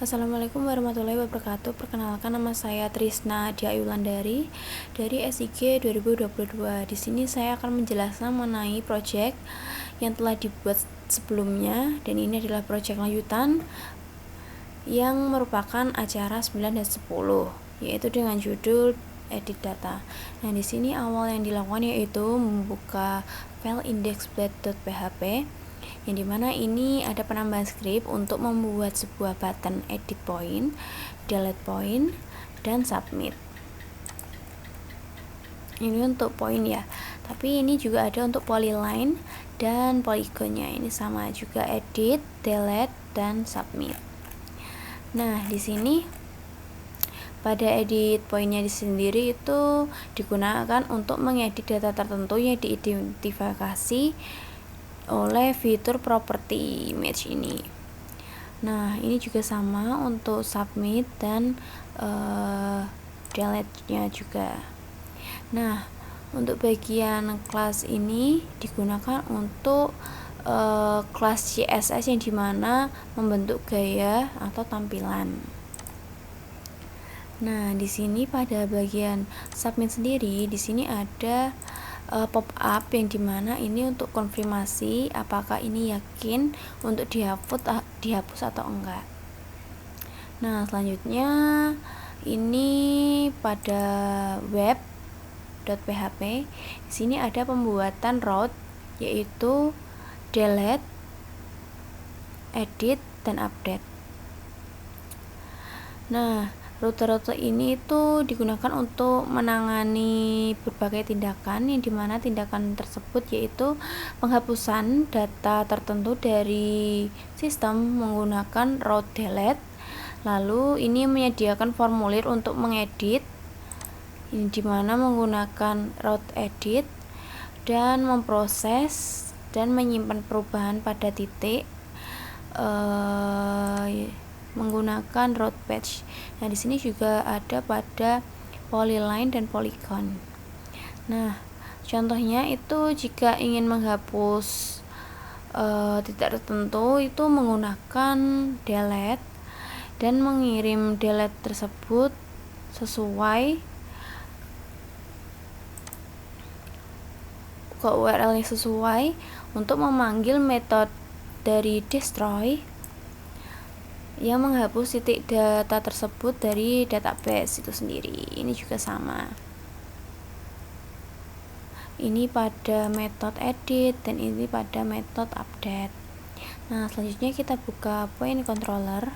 Assalamualaikum warahmatullahi wabarakatuh. Perkenalkan, nama saya Trisna Dia Ayulandari dari SIG 2022. Di sini saya akan menjelaskan mengenai proyek yang telah dibuat sebelumnya, dan ini adalah proyek lanjutan yang merupakan acara 9 dan 10, yaitu dengan judul edit data. Nah, di sini awal yang dilakukan yaitu membuka file index.php, yang dimana ini ada penambahan script untuk membuat sebuah button edit point, delete point, dan submit. Ini untuk point ya, tapi ini juga ada untuk polyline dan polygonnya. Ini sama juga, edit, delete, dan submit. Nah, di sini pada edit pointnya sendiri itu digunakan untuk mengedit data tertentu yang diidentifikasi oleh fitur property image ini. Nah, ini juga sama untuk submit dan delete-nya juga. Nah, untuk bagian kelas ini digunakan untuk kelas CSS yang dimana membentuk gaya atau tampilan. Nah, di sini pada bagian submit sendiri, di sini ada pop up yang dimana ini untuk konfirmasi apakah ini yakin untuk dihapus atau enggak. Nah, selanjutnya ini pada web.php, di sini ada pembuatan route yaitu delete, edit, dan update. Nah, rute-rute ini itu digunakan untuk menangani berbagai tindakan, yang dimana tindakan tersebut yaitu penghapusan data tertentu dari sistem menggunakan route delete. Lalu ini menyediakan formulir untuk mengedit, ini dimana menggunakan route edit, dan memproses dan menyimpan perubahan pada titik menggunakan route patch. Nah, di sini juga ada pada polyline dan polygon. Nah, contohnya itu jika ingin menghapus titik tertentu itu menggunakan delete dan mengirim delete tersebut sesuai ke URL yang sesuai untuk memanggil metode dari destroy yang menghapus titik data tersebut dari database itu sendiri. Ini juga sama. Ini pada metode edit dan ini pada metode update. Nah, selanjutnya kita buka point controller,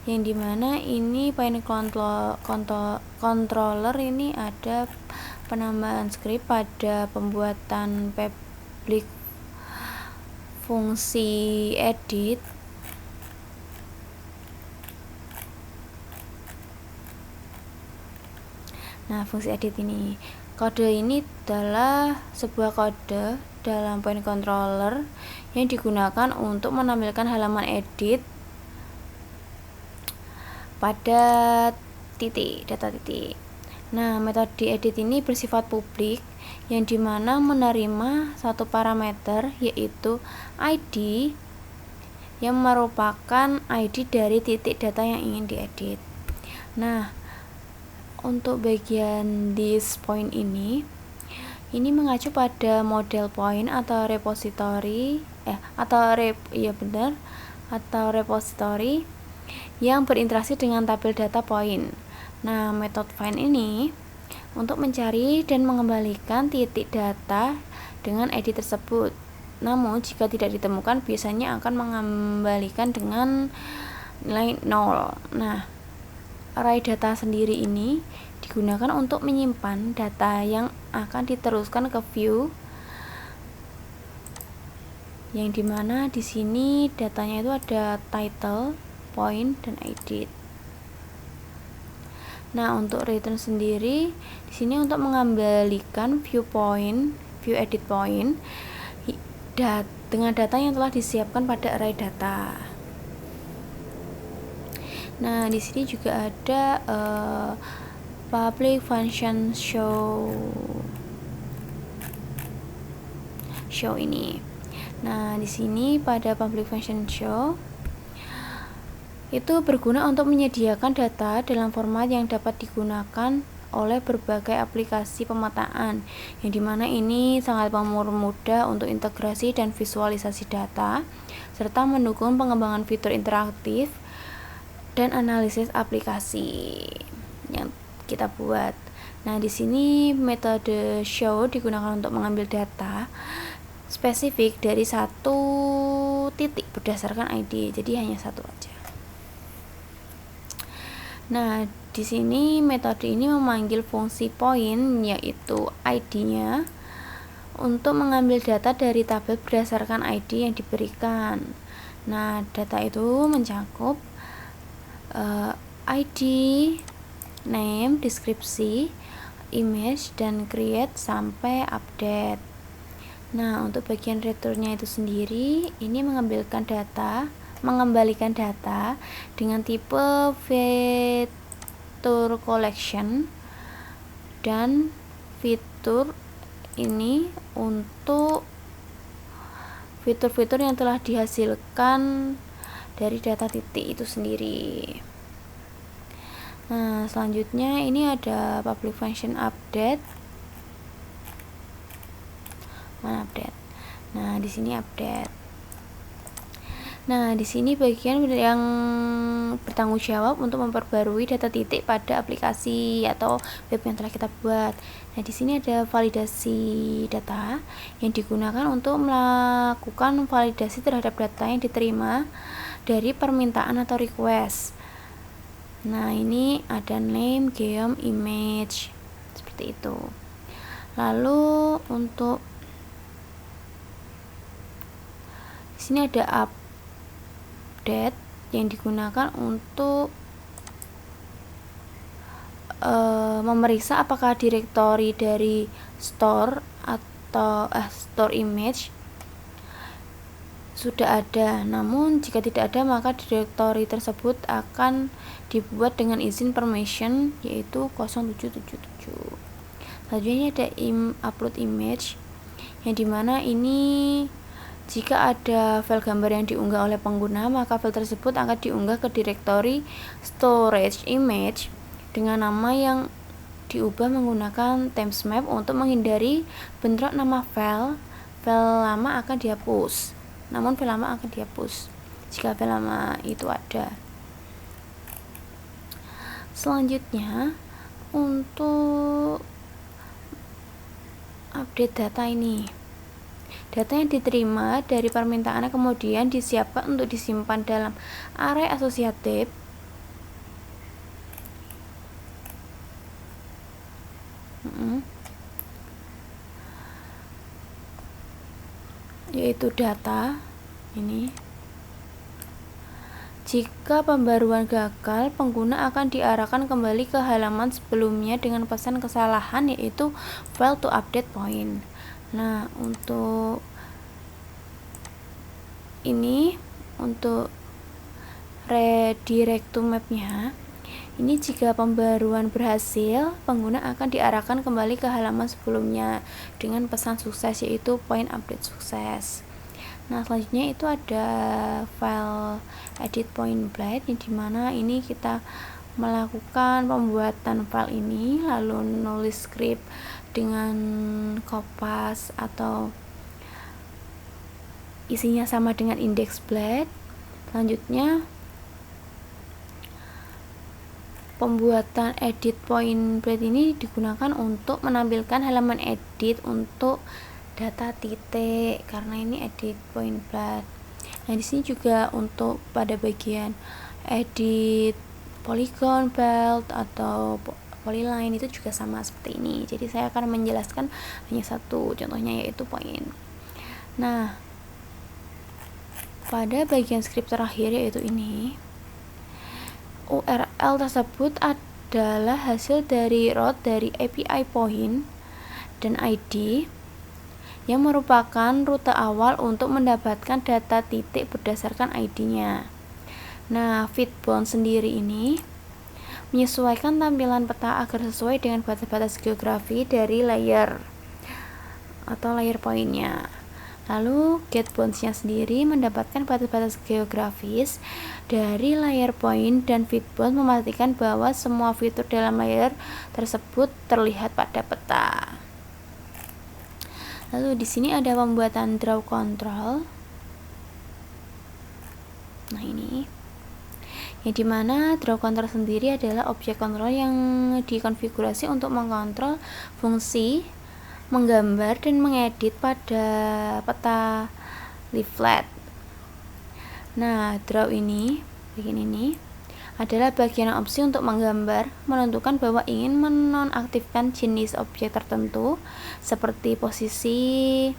yang dimana ini point controller ini ada penambahan script pada pembuatan public fungsi edit. Nah, fungsi edit ini, kode ini adalah sebuah kode dalam point controller yang digunakan untuk menampilkan halaman edit pada data titik. Nah, metode edit ini bersifat publik, yang dimana menerima satu parameter yaitu ID yang merupakan ID dari titik data yang ingin diedit. Nah, untuk bagian this point ini mengacu pada model point atau repository atau repository yang berinteraksi dengan tabel data point. Nah, metode find ini untuk mencari dan mengembalikan titik data dengan ID tersebut. Namun jika tidak ditemukan, biasanya akan mengembalikan dengan nilai 0. Nah, array data sendiri ini digunakan untuk menyimpan data yang akan diteruskan ke view, yang dimana di sini datanya itu ada title, point, dan edit. Nah, untuk return sendiri di sini untuk mengembalikan view edit point dengan data yang telah disiapkan pada array data. Nah, di sini juga ada public function show ini. Nah, di sini pada public function show Itu berguna untuk menyediakan data dalam format yang dapat digunakan oleh berbagai aplikasi pemetaan, yang dimana ini sangat mempermudah untuk integrasi dan visualisasi data, serta mendukung pengembangan fitur interaktif dan analisis aplikasi yang kita buat. Nah, di sini metode show digunakan untuk mengambil data spesifik dari satu titik berdasarkan ID, jadi hanya satu aja. Nah, di sini metode ini memanggil fungsi point, yaitu ID-nya, untuk mengambil data dari tabel berdasarkan ID yang diberikan. Nah, data itu mencakup ID, name, deskripsi, image, dan create sampai update. Nah, untuk bagian returnnya itu sendiri, ini mengembalikan data dengan tipe fitur collection, dan fitur ini untuk fitur-fitur yang telah dihasilkan dari data titik itu sendiri. Nah, selanjutnya ini ada public function update. Mana update? Nah, di sini update. Nah, di sini bagian yang bertanggung jawab untuk memperbarui data titik pada aplikasi atau web yang telah kita buat. Nah, di sini ada validasi data yang digunakan untuk melakukan validasi terhadap data yang diterima dari permintaan atau request. Nah, ini ada name, geom, image, seperti itu. Lalu untuk di sini ada update yang digunakan untuk memeriksa apakah direktori dari store atau store image sudah ada. Namun jika tidak ada, maka direktori tersebut akan dibuat dengan izin permission, yaitu 0777. Selanjutnya ada upload image, yang dimana ini jika ada file gambar yang diunggah oleh pengguna, maka file tersebut akan diunggah ke direktori storage image dengan nama yang diubah menggunakan timestamp untuk menghindari bentrok nama file. File lama akan dihapus. Namun file lama akan dihapus jika file lama itu ada. Selanjutnya, untuk update data ini, data yang diterima dari permintaan kemudian disiapkan untuk disimpan dalam array asosiatif yaitu data ini. Jika pembaruan gagal, pengguna akan diarahkan kembali ke halaman sebelumnya dengan pesan kesalahan, yaitu fail to update point. Nah, untuk ini, untuk redirect to map-nya, ini jika pembaruan berhasil, pengguna akan diarahkan kembali ke halaman sebelumnya dengan pesan sukses, yaitu point update sukses. Nah, selanjutnya itu ada file edit point blade, yang dimana ini kita melakukan pembuatan file ini, lalu nulis script dengan kopas atau isinya sama dengan index blade. Selanjutnya pembuatan edit point blade ini digunakan untuk menampilkan halaman edit untuk data titik, karena ini edit point blade. Nah, di sini juga untuk pada bagian edit polygon belt atau polyline itu juga sama seperti ini. Jadi saya akan menjelaskan hanya satu contohnya, yaitu point. Nah, pada bagian script terakhir, yaitu ini, URL tersebut adalah hasil dari route dari API point dan ID yang merupakan rute awal untuk mendapatkan data titik berdasarkan ID-nya. Nah, fitbound sendiri ini menyesuaikan tampilan peta agar sesuai dengan batas-batas geografi dari layer atau layer pointnya. Lalu get bounds-nya sendiri mendapatkan batas-batas geografis dari layer point, dan fit bound memastikan bahwa semua fitur dalam layer tersebut terlihat pada peta. Lalu di sini ada pembuatan draw control. Nah, ini yang dimana draw control sendiri adalah objek kontrol yang dikonfigurasi untuk mengontrol fungsi menggambar dan mengedit pada peta leaflet. Nah, draw ini bagian ini adalah bagian opsi untuk menggambar, menentukan bahwa ingin menonaktifkan jenis objek tertentu seperti posisi,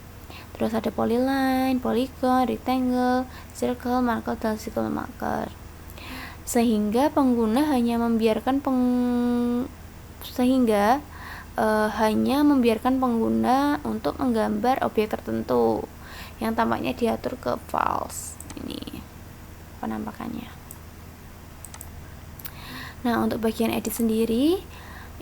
terus ada polyline, polygon, rectangle, circle, marker, dan circle marker. Sehingga pengguna hanya membiarkan pengguna untuk menggambar objek tertentu yang tampaknya diatur ke false. Ini penampakannya. Nah, untuk bagian edit sendiri,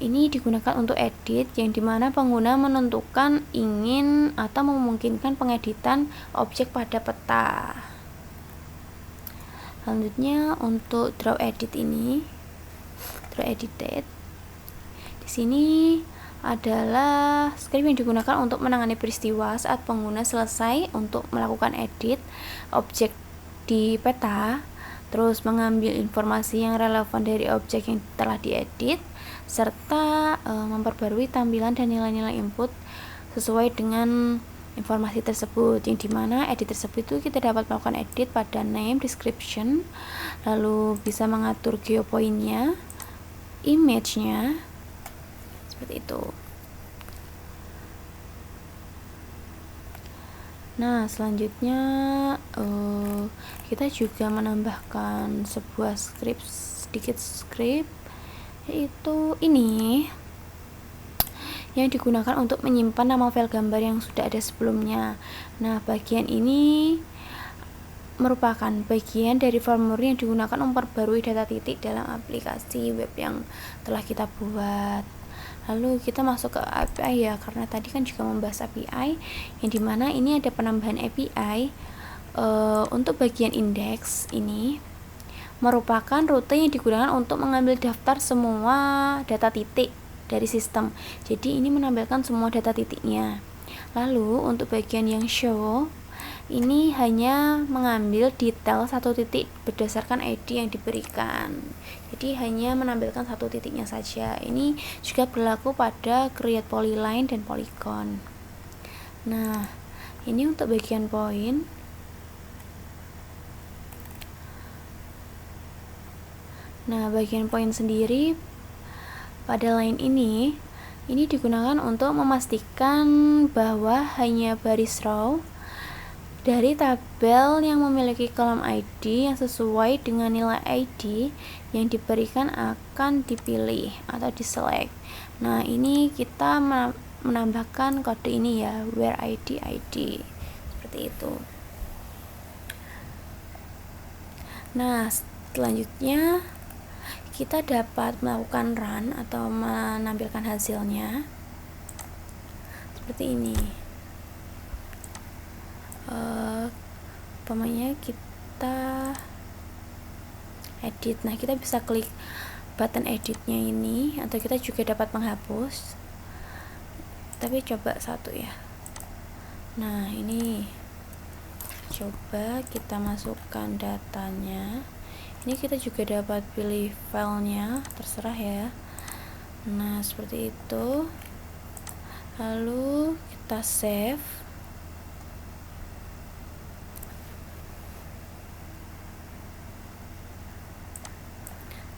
ini digunakan untuk edit yang dimana pengguna menentukan ingin atau memungkinkan pengeditan objek pada peta. Selanjutnya untuk draw edit ini, draw edited. Di sini adalah script yang digunakan untuk menangani peristiwa saat pengguna selesai untuk melakukan edit objek di peta, terus mengambil informasi yang relevan dari objek yang telah diedit, serta memperbarui tampilan dan nilai-nilai input sesuai dengan informasi tersebut, yang dimana edit tersebut itu kita dapat melakukan edit pada name, description, lalu bisa mengatur geopointnya, image-nya, seperti itu. Nah, selanjutnya kita juga menambahkan sebuah sedikit script, yaitu ini yang digunakan untuk menyimpan nama file gambar yang sudah ada sebelumnya. Nah, bagian ini merupakan bagian dari formulir yang digunakan memperbarui data titik dalam aplikasi web yang telah kita buat. Lalu kita masuk ke API ya, karena tadi kan juga membahas API, yang dimana ini ada penambahan API. Untuk bagian indeks ini merupakan rute yang digunakan untuk mengambil daftar semua data titik dari sistem. Jadi ini menampilkan semua data titiknya. Lalu untuk bagian yang show, ini hanya mengambil detail satu titik berdasarkan ID yang diberikan. Jadi hanya menampilkan satu titiknya saja. Ini juga berlaku pada create polyline dan polygon. Nah, ini untuk bagian point. Nah, bagian point sendiri pada line ini digunakan untuk memastikan bahwa hanya baris row dari tabel yang memiliki kolom ID yang sesuai dengan nilai ID yang diberikan akan dipilih atau diselect. Nah, ini kita menambahkan kode ini ya, where ID ID, seperti itu. Nah, selanjutnya kita dapat melakukan run atau menampilkan hasilnya seperti ini. Umpamanya kita edit. Nah, kita bisa klik button editnya ini, atau kita juga dapat menghapus, tapi coba satu ya. Nah, ini coba kita masukkan datanya. Ini kita juga dapat pilih filenya, terserah ya. Nah, seperti itu. Lalu kita save.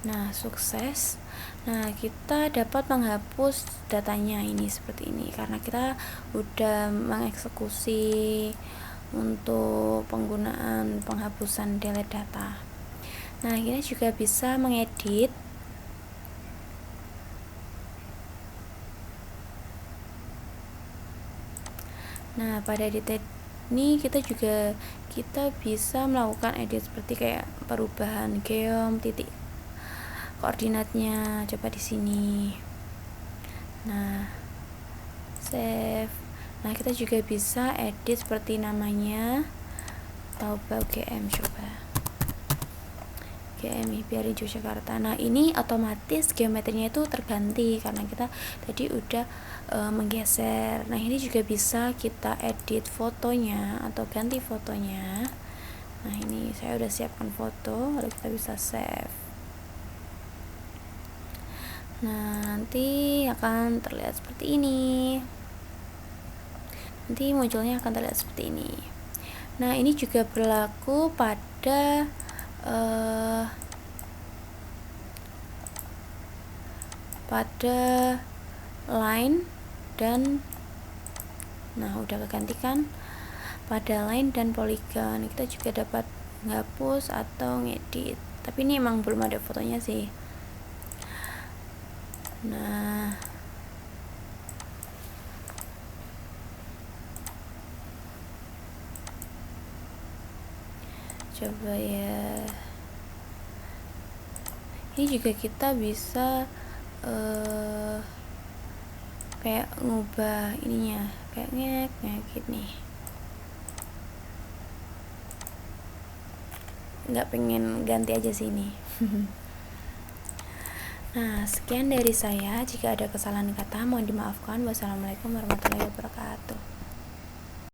Nah, sukses. Nah, kita dapat menghapus datanya ini seperti ini, karena kita udah mengeksekusi untuk penggunaan penghapusan delete data. Nah, kita juga bisa mengedit. Nah, pada edit ini kita bisa melakukan edit seperti kayak perubahan geom, titik koordinatnya, coba di sini. Nah, save. Nah, kita juga bisa edit seperti namanya Taubal GM, coba GMI biar Yogyakarta. Nah, ini otomatis geometrinya itu terganti karena kita tadi udah menggeser. Nah, ini juga bisa kita edit fotonya atau ganti fotonya. Nah, ini saya udah siapkan foto, lalu kita bisa save. Nah, nanti akan terlihat seperti ini. Nanti munculnya akan terlihat seperti ini. Nah, ini juga berlaku pada line dan udah kegantikan pada line dan polygon. Kita juga dapat menghapus atau ngedit, tapi ini emang belum ada fotonya sih. Nah, coba ya, ini juga kita bisa kayak ngubah ininya, kayak ngek nih, nggak pengen ganti aja sini. Nah, sekian dari saya. Jika ada kesalahan kata mohon dimaafkan. Wassalamualaikum warahmatullahi wabarakatuh.